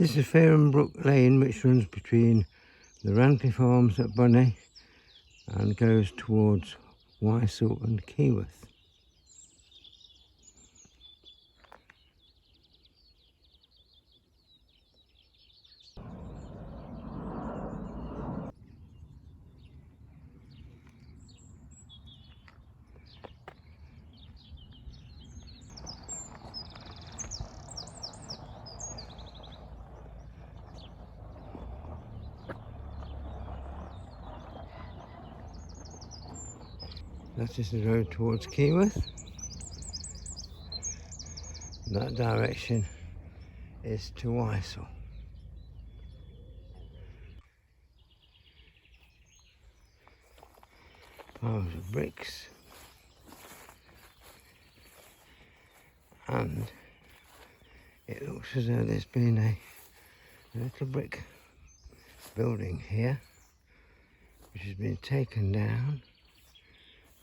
This is Fairhambrook Lane, which runs between the Rantley Farms at Bunny and goes towards Weissel and Keyworth. That is the road towards Keyworth. That direction is to Weissel. Piles of bricks, and it looks as though there's been a little brick building here which has been taken down,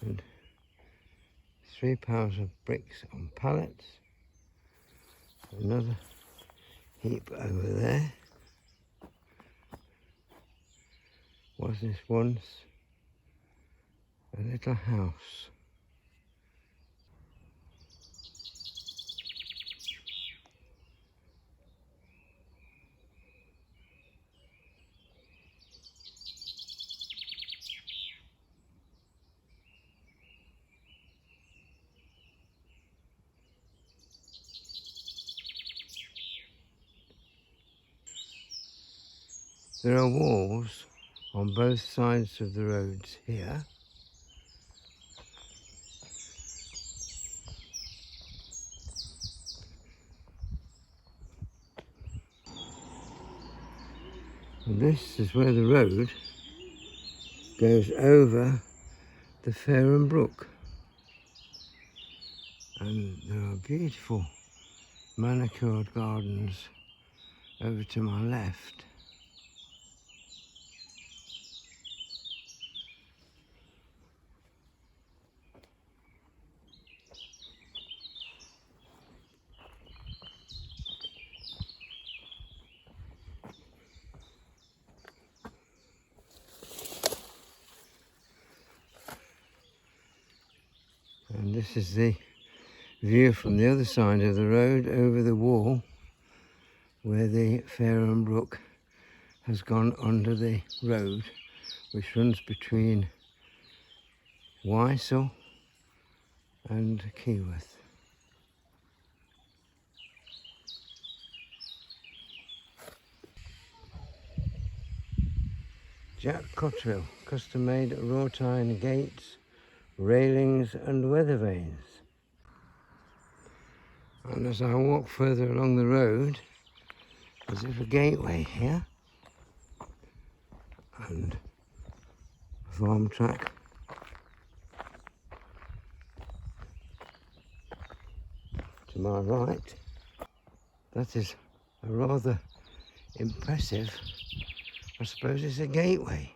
and 3 piles of bricks on pallets, another heap over there. Was this once a little house? There are walls on both sides of the roads here. And this is where the road goes over the Fareham Brook. And there are beautiful manicured gardens over to my left. And this is the view from the other side of the road over the wall where the Fareham Brook has gone under the road, which runs between Weissel and Keyworth. Jack Cotterill, custom made wrought iron gates, railings and weather vanes. And as I walk further along the road, there's a little gateway here and a farm track. To my right, that is a rather impressive, I suppose it's a gateway.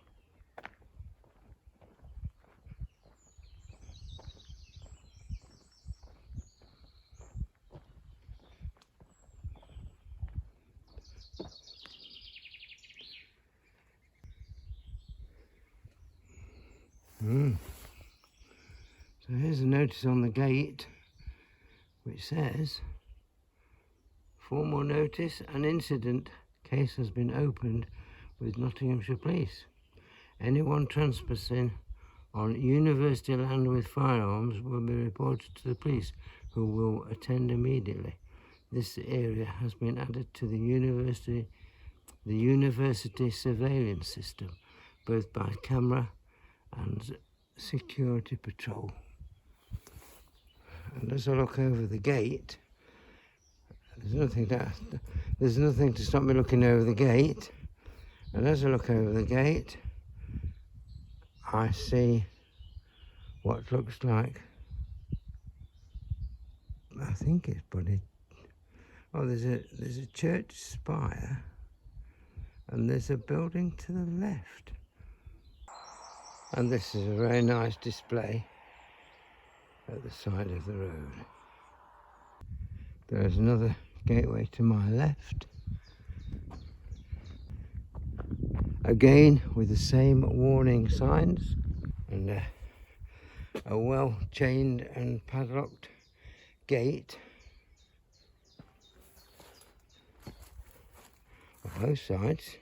So here's a notice on the gate which says, formal notice, an incident case has been opened with Nottinghamshire Police. Anyone trespassing on university land with firearms will be reported to the police, who will attend immediately. This area has been added to the university surveillance system, both by camera and security patrol. And as I look over the gate, there's nothing to stop me looking over the gate. And as I look over the gate, I see what looks like, I think it's Bunny. Oh, there's a church spire, and there's a building to the left. And this is a very nice display at the side of the road. There's another gateway to my left, again with the same warning signs, and a well chained and padlocked gate on both sides.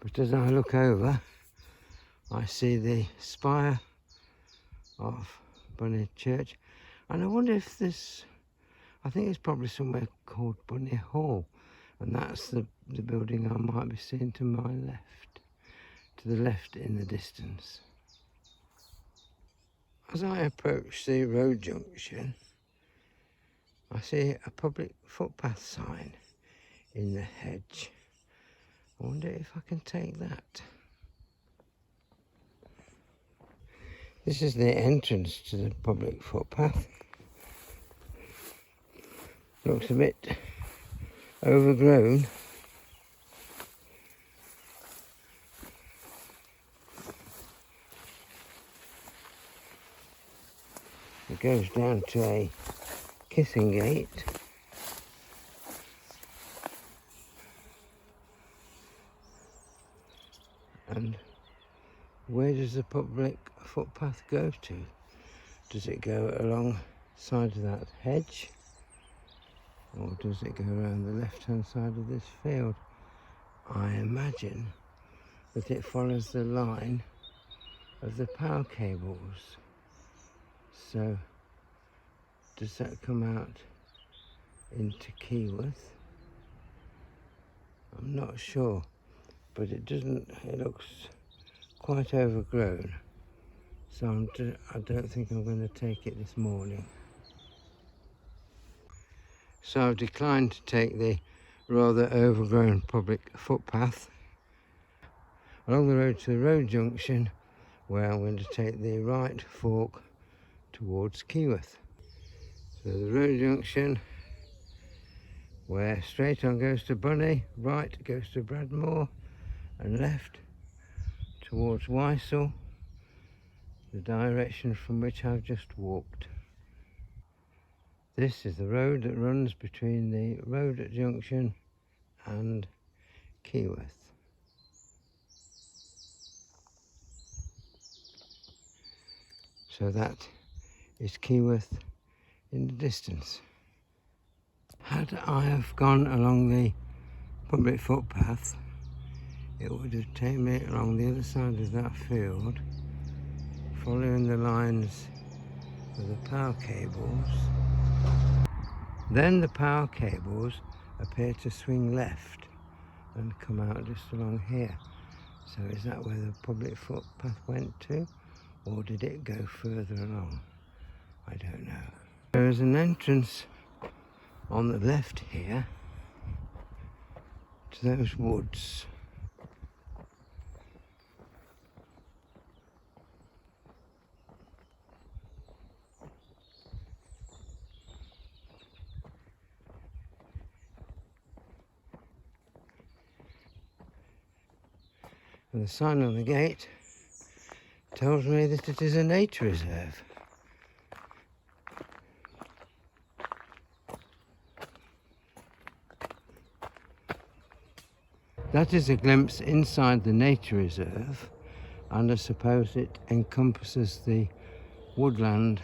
But as I look over, I see the spire of Bunny Church, and I wonder if this, I think it's probably somewhere called Bunny Hall, and that's the building I might be seeing to my left, to the left in the distance. As I approach the road junction, I see a public footpath sign in the hedge. I wonder if I can take that. This is the entrance to the public footpath. Looks a bit overgrown. It goes down to a kissing gate. And where does the public footpath go to? Does it go alongside of that hedge? Or does it go around the left-hand side of this field? I imagine that it follows the line of the power cables. So, does that come out into Keyworth? I'm not sure, but it doesn't, it looks quite overgrown. So I don't think I'm going to take it this morning. So I've declined to take the rather overgrown public footpath along the road to the road junction, where I'm going to take the right fork towards Keyworth. So the road junction, where straight on goes to Bunny, right goes to Bradmore, and left towards Weissel, the direction from which I've just walked. This is the road that runs between the road junction and Keyworth. So that is Keyworth in the distance. Had I have gone along the public footpath, it would have taken me along the other side of that field, following the lines of the power cables. Then the power cables appear to swing left and come out just along here. So is that where the public footpath went to, or did it go further along? I don't know. There is an entrance on the left here to those woods. And the sign on the gate tells me that it is a nature reserve. That is a glimpse inside the nature reserve, and I suppose it encompasses the woodland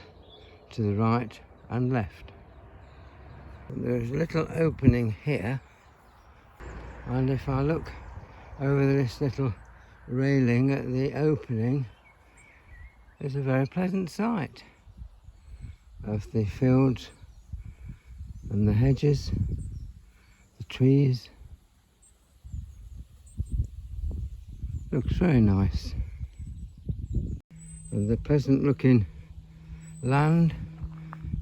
to the right and left. There's a little opening here, and if I look over this little railing at the opening, there's a very pleasant sight of the fields and the hedges, the trees. Looks very nice. And the pleasant looking land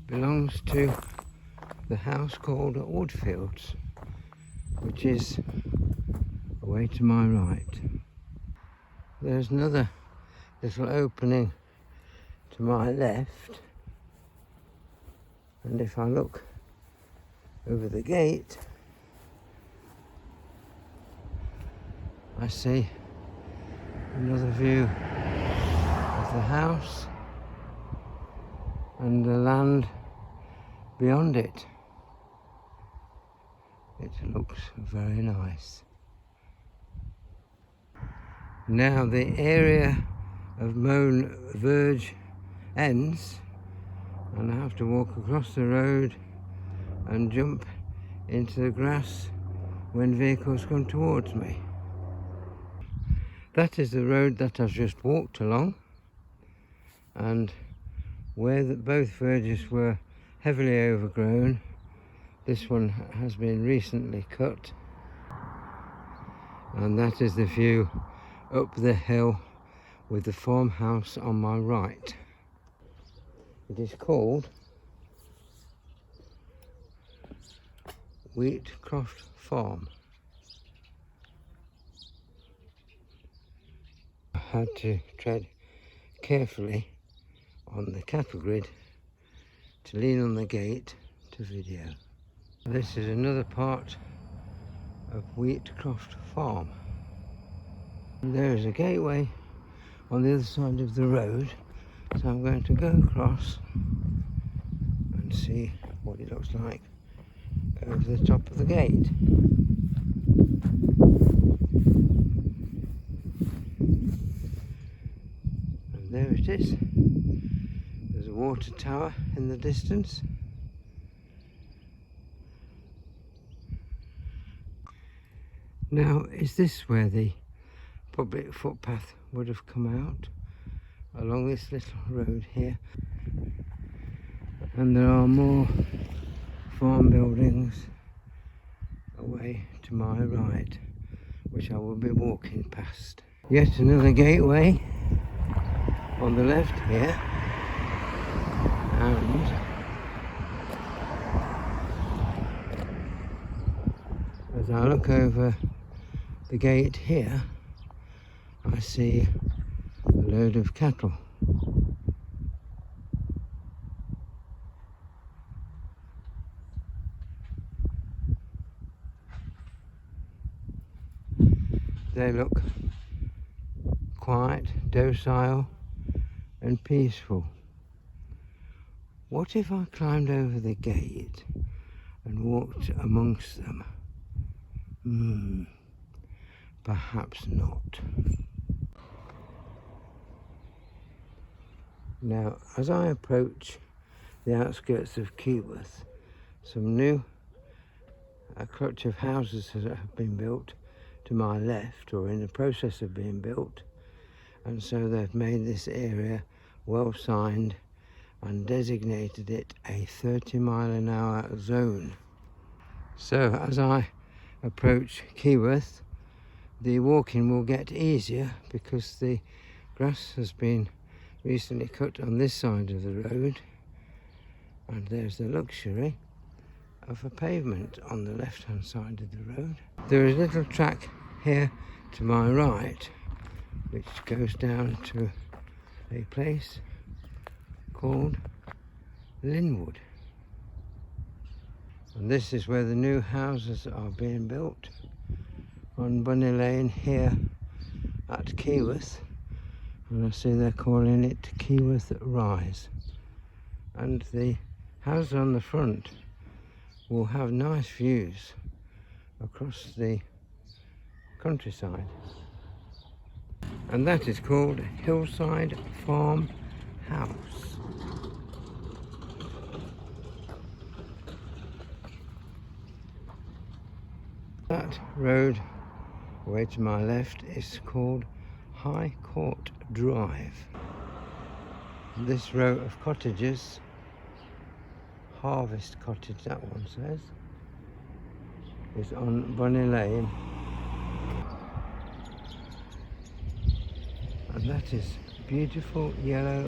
belongs to the house called Woodfields, which is away to my right. There's another little opening to my left, and if I look over the gate, I see another view of the house and the land beyond it. It looks very nice. Now the area of Moan Verge ends, and I have to walk across the road and jump into the grass when vehicles come towards me. That is the road that I've just walked along, and where both verges were heavily overgrown, this one has been recently cut, and that is the view up the hill with the farmhouse on my right. It is called Wheatcroft Farm. I had to tread carefully on the cattle grid to lean on the gate to video. This is another part of Wheatcroft Farm. And there is a gateway on the other side of the road, so I'm going to go across and see what it looks like over the top of the gate. And there it is. There's a water tower in the distance. Now, is this where the public footpath would have come out? Along this little road here. And there are more farm buildings away to my right, which I will be walking past. Yet another gateway on the left here, and as I look over the gate here, I see a load of cattle. They look quiet, docile and peaceful. What if I climbed over the gate and walked amongst them? Perhaps not. Now, as I approach the outskirts of Keyworth, a clutch of houses have been built to my left, or in the process of being built, and so they've made this area well signed and designated it a 30-mile-an-hour zone. So as I approach Keyworth, the walking will get easier because the grass has been recently cut on this side of the road, and there's the luxury of a pavement on the left hand side of the road. There is a little track here to my right which goes down to a place called Linwood, and this is where the new houses are being built on Bunny Lane here at Keyworth, and I see they're calling it Keyworth Rise, and the houses on the front will have nice views across the countryside, and that is called Hillside Farm House. That road away to my left is called High Court Drive. This row of cottages, Harvest Cottage that one says, is on Bunny Lane, and that is beautiful yellow